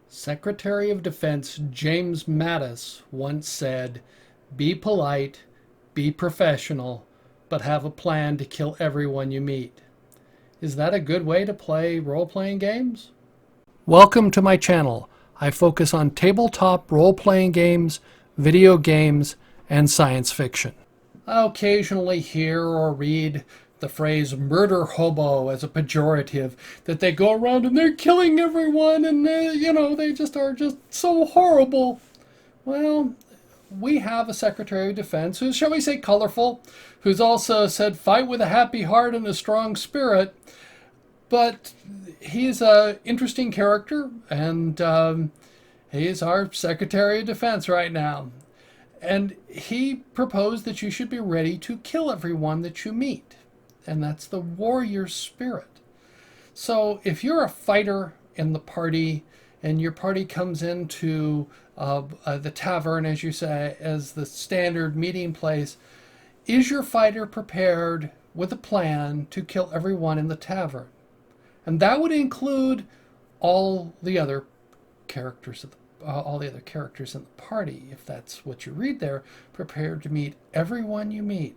Secretary of Defense James Mattis once said, "Be polite, be professional, but have a plan to kill everyone you meet." Is that a good way to play role-playing games? Welcome to my channel. I focus on tabletop role-playing games, video games, and science fiction. I occasionally hear or read the phrase murder hobo as a pejorative, that they go around and they're killing everyone and they just are just so horrible. Well, we have a Secretary of Defense who's, shall we say, colorful, who's also said fight with a happy heart and a strong spirit, but he's an interesting character, and he's our Secretary of Defense right now. And he proposed that you should be ready to kill everyone that you meet. And that's the warrior spirit. So if you're a fighter in the party and your party comes into the tavern, as you say, as the standard meeting place, is your fighter prepared with a plan to kill everyone in the tavern? And that would include all the other characters of all the other characters in the party, if that's what you read there. Prepared to meet everyone you meet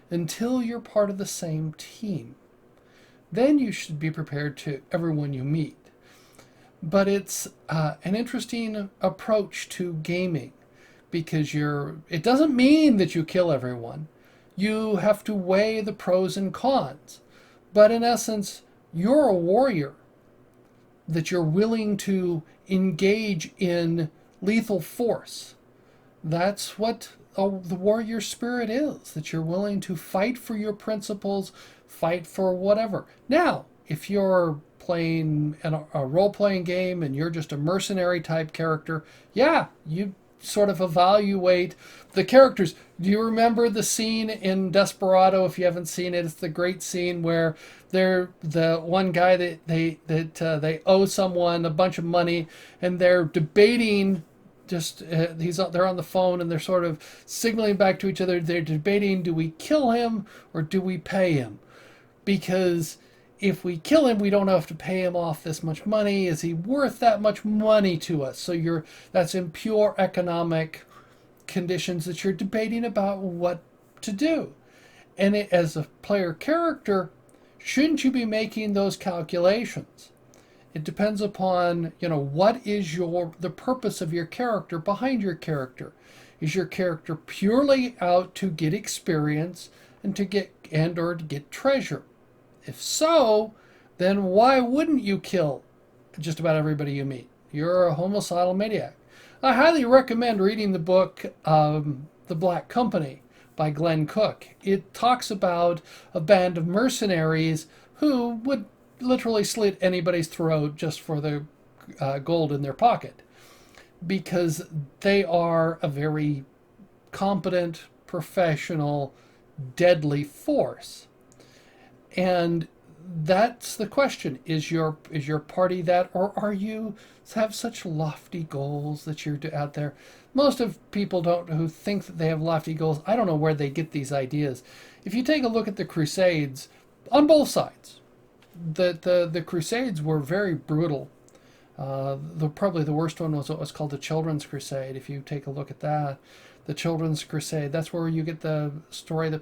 until you're part of the same team. Then you should be prepared to everyone you meet. But it's an interesting approach to gaming, because it doesn't mean that you kill everyone. You have to weigh the pros and cons. But in essence, you're a warrior, that you're willing to engage in lethal force. That's what the warrior spirit is, that you're willing to fight for your principles, fight for whatever. Now, if you're playing a role-playing game and you're just a mercenary type character, yeah, you sort of evaluate the characters. Do you remember the scene in Desperado? If you haven't seen it, it's the great scene where they're the one guy that they owe someone a bunch of money, and they're debating. They're on the phone and they're sort of signaling back to each other. They're debating: do we kill him or do we pay him? Because if we kill him, we don't have to pay him off this much money. Is he worth that much money to us? So that's in pure economic conditions that you're debating about what to do. And as a player character, shouldn't you be making those calculations? It depends upon, what is the purpose of your character behind your character. Is your character purely out to get experience and to get treasure? If so, then why wouldn't you kill just about everybody you meet? You're a homicidal maniac. I highly recommend reading the book The Black Company by Glenn Cook. It talks about a band of mercenaries who would literally slit anybody's throat just for the gold in their pocket, because they are a very competent, professional, deadly force. And that's the question: is your party that, or are you have such lofty goals that you're out there? Most of people who think that they have lofty goals, I don't know where they get these ideas. If you take a look at the Crusades, on both sides, the Crusades were very brutal. Probably the worst one was what was called the Children's Crusade. If you take a look at that, the Children's Crusade, that's where you get the story of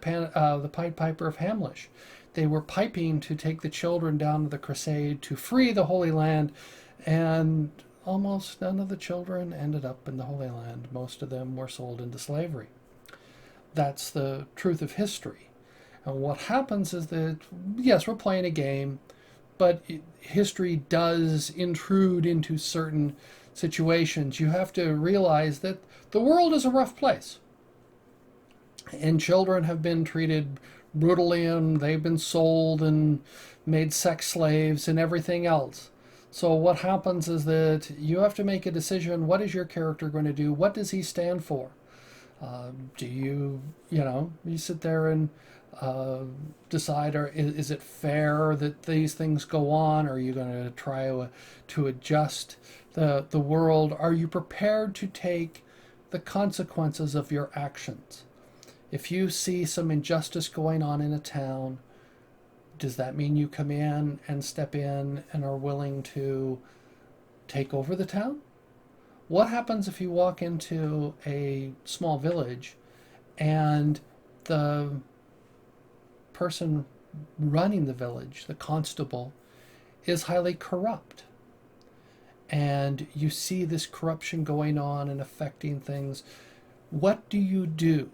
the Pied Piper of Hamlish. They were piping to take the children down to the crusade to free the Holy Land, and almost none of the children ended up in the Holy Land. Most of them were sold into slavery. That's the truth of history. And what happens is that, yes, we're playing a game, but history does intrude into certain situations. You have to realize that the world is a rough place, and children have been treated brutally, and they've been sold and made sex slaves and everything else. So what happens is that you have to make a decision. What is your character going to do? What does he stand for? Do you sit there and decide, or is it fair that these things go on? Are you going to try to adjust the world? Are you prepared to take the consequences of your actions? If you see some injustice going on in a town, does that mean you come in and step in and are willing to take over the town? What happens if you walk into a small village and the person running the village, the constable, is highly corrupt? And you see this corruption going on and affecting things. What do you do?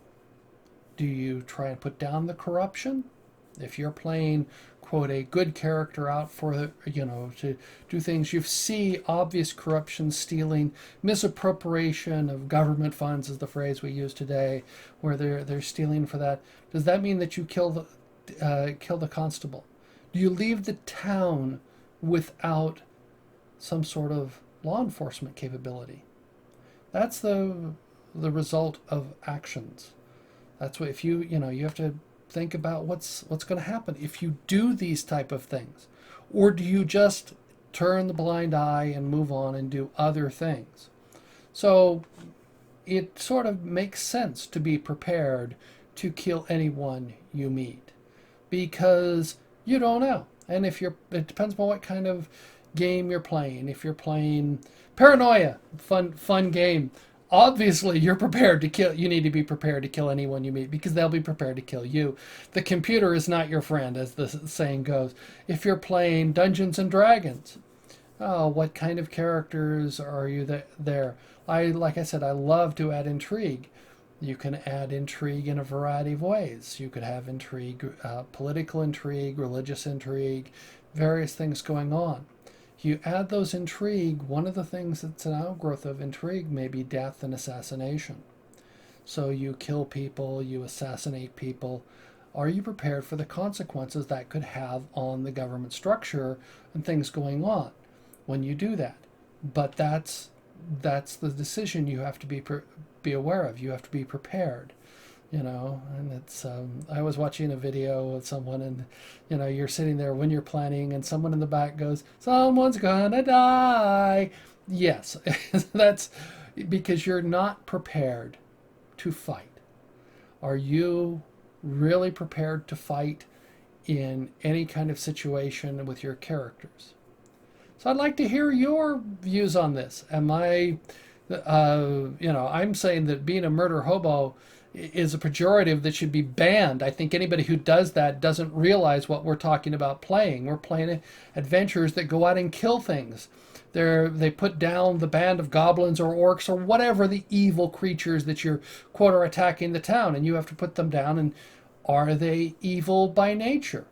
Do you try and put down the corruption? If you're playing, quote, a good character out for, to do things, you see obvious corruption, stealing, misappropriation of government funds is the phrase we use today, where they're stealing for that. Does that mean that you kill the constable? Do you leave the town without some sort of law enforcement capability? That's the result of actions. That's what, if you have to think about what's going to happen if you do these type of things. Or do you just turn the blind eye and move on and do other things? So it sort of makes sense to be prepared to kill anyone you meet, because you don't know. And it depends on what kind of game you're playing. If you're playing Paranoia, fun game, obviously you're prepared to kill. You need to be prepared to kill anyone you meet, because they'll be prepared to kill you. The computer is not your friend, as the saying goes. If you're playing Dungeons and Dragons, oh, what kind of characters are you there? Like I said, I love to add intrigue. You can add intrigue in a variety of ways. You could have intrigue, political intrigue, religious intrigue, various things going on. You add those intrigue, one of the things that's an outgrowth of intrigue may be death and assassination. So you kill people, you assassinate people. Are you prepared for the consequences that could have on the government structure and things going on when you do that? But that's the decision you have to be aware of. You have to be prepared. And it's I was watching a video with someone, and you're sitting there when you're planning, and someone in the back goes, someone's gonna die. Yes. That's because you're not prepared to fight. Are you really prepared to fight in any kind of situation with your characters? So I'd like to hear your views on this. Am I I'm saying that being a murder hobo is a pejorative that should be banned. I think anybody who does that doesn't realize what we're talking about playing. We're playing adventures that go out and kill things. They put down the band of goblins or orcs or whatever the evil creatures that you're, quote, are attacking the town, and you have to put them down. And are they evil by nature?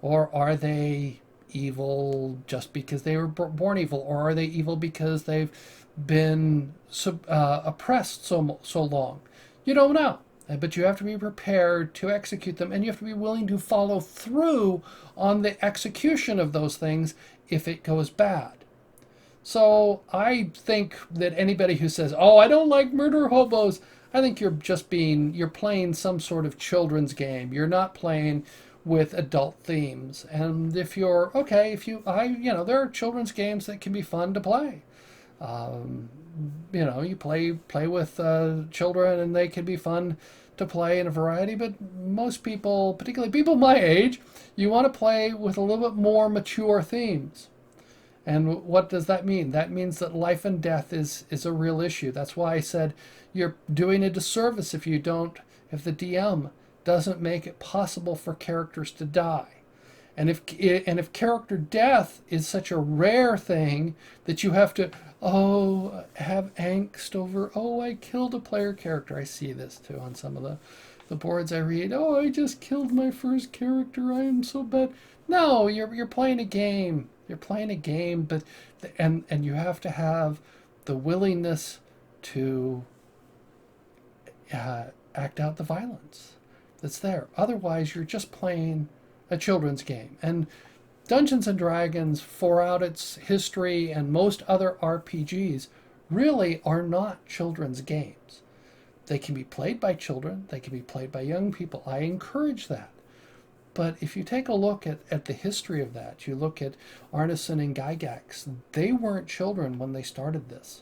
Or are they evil just because they were born evil? Or are they evil because they've been oppressed so long? You don't know, but you have to be prepared to execute them, and you have to be willing to follow through on the execution of those things if it goes bad. So I think that anybody who says, oh, I don't like murder hobos, I think you're playing some sort of children's game. You're not playing with adult themes. And if you're, okay, there are children's games that can be fun to play. You play with children, and they can be fun to play in a variety, but most people, particularly people my age, you want to play with a little bit more mature themes. And what does that mean? That means that life and death is a real issue. That's why I said you're doing a disservice if the DM doesn't make it possible for characters to die. And if character death is such a rare thing that you have to, have angst over, I killed a player character. I see this too on some of the boards I read. I just killed my first character. I am so bad. No, you're playing a game. You're playing a game, but and you have to have the willingness to act out the violence that's there. Otherwise, you're just playing a children's game. And Dungeons and Dragons, throughout its history, and most other RPGs really are not children's games. They can be played by children. They can be played by young people. I encourage that. But if you take a look at the history of that, you look at Arneson and Gygax, they weren't children when they started this.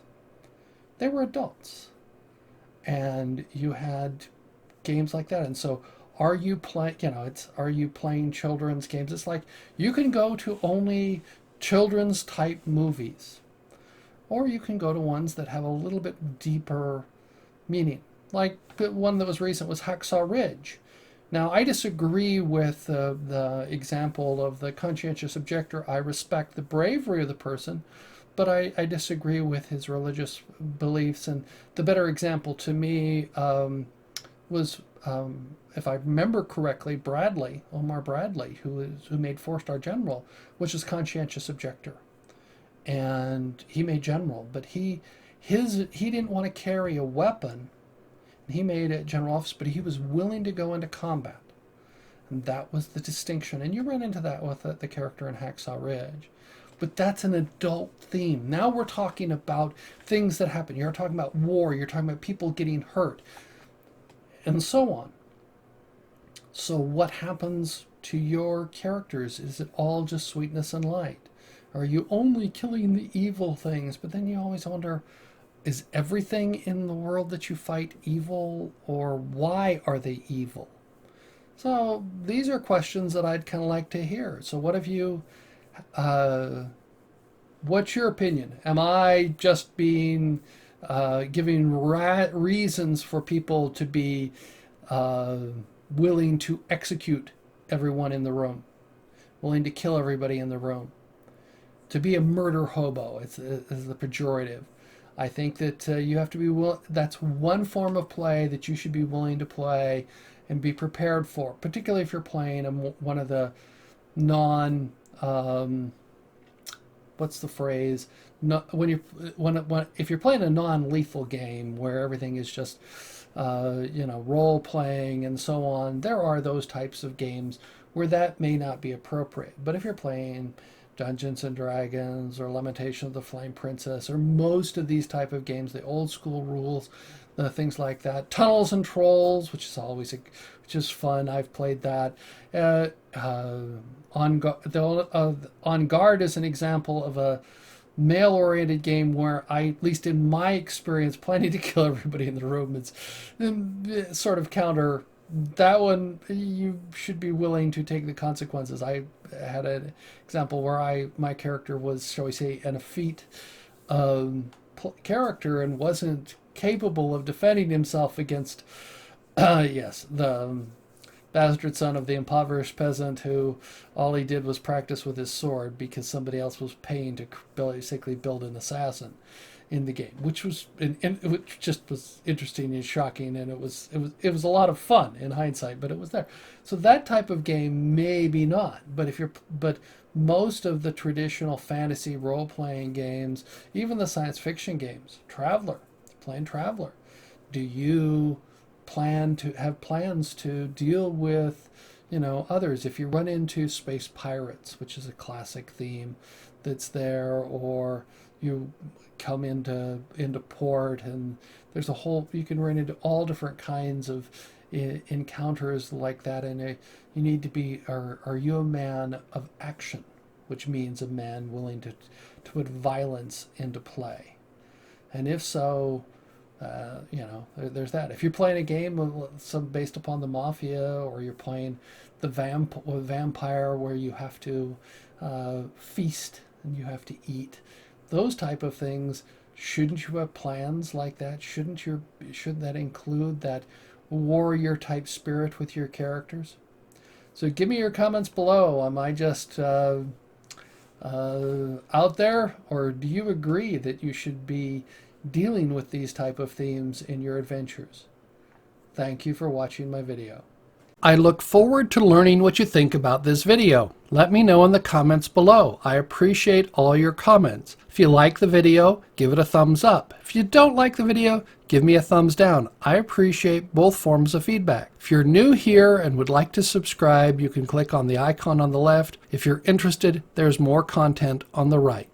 They were adults. And you had games like that. And so are you playing children's games? It's like you can go to only children's type movies. or you can go to ones that have a little bit deeper meaning. Like the one that was recent was Hacksaw Ridge. Now, I disagree with the example of the conscientious objector. I respect the bravery of the person, but I disagree with his religious beliefs. And the better example to me was, if I remember correctly, Omar Bradley, who made Four-Star General, which is conscientious objector. And he made General, but he didn't want to carry a weapon. He made it General Officer, but he was willing to go into combat. And that was the distinction. And you run into that with the character in Hacksaw Ridge. But that's an adult theme. Now we're talking about things that happen. You're talking about war. You're talking about people getting hurt. And so on. So what happens to your characters? Is it all just sweetness and light? Are you only killing the evil things? But then you always wonder, is everything in the world that you fight evil, or why are they evil? So these are questions that I'd kind of like to hear. So what have you, what's your opinion? Am I just being, giving reasons for people to be willing to execute everyone in the room, willing to kill everybody in the room? To be a murder hobo is the pejorative. I think that you have to be that's one form of play that you should be willing to play and be prepared for, particularly if you're playing one of the non, what's the phrase? No, if you're playing a non-lethal game where everything is just, role playing and so on, there are those types of games where that may not be appropriate. But if you're playing Dungeons and Dragons or Lamentation of the Flame Princess or most of these type of games, the old school rules, things like that, Tunnels and Trolls, which is fun. I've played that. On Guard is an example of a male-oriented game where at least in my experience, planning to kill everybody in the room is sort of counter. That one, you should be willing to take the consequences. I had an example where my character was, shall we say, an effete character and wasn't capable of defending himself against, the bastard son of the impoverished peasant who all he did was practice with his sword because somebody else was paying to basically build an assassin in the game, which just was interesting and shocking, and it was a lot of fun in hindsight, but it was there. So that type of game maybe not, but most of the traditional fantasy role-playing games, even the science fiction games, playing Traveler, do you have plans to deal with others? If you run into space pirates, which is a classic theme that's there, or you come into port and there's you can run into all different kinds of encounters like that, and you need to be, are you a man of action, which means a man willing to put violence into play? And if so, there's that. If you're playing a game based upon the mafia, or you're playing the vampire where you have to feast and you have to eat, those type of things, shouldn't you have plans like that? Shouldn't that include that warrior type spirit with your characters? So give me your comments below. Am I just out there, or do you agree that you should be dealing with these type of themes in your adventures? Thank you for watching my video. I look forward to learning what you think about this video. Let me know in the comments below. I appreciate all your comments. If you like the video, give it a thumbs up. If you don't like the video, give me a thumbs down. I appreciate both forms of feedback. If you're new here and would like to subscribe, you can click on the icon on the left. If you're interested, there's more content on the right.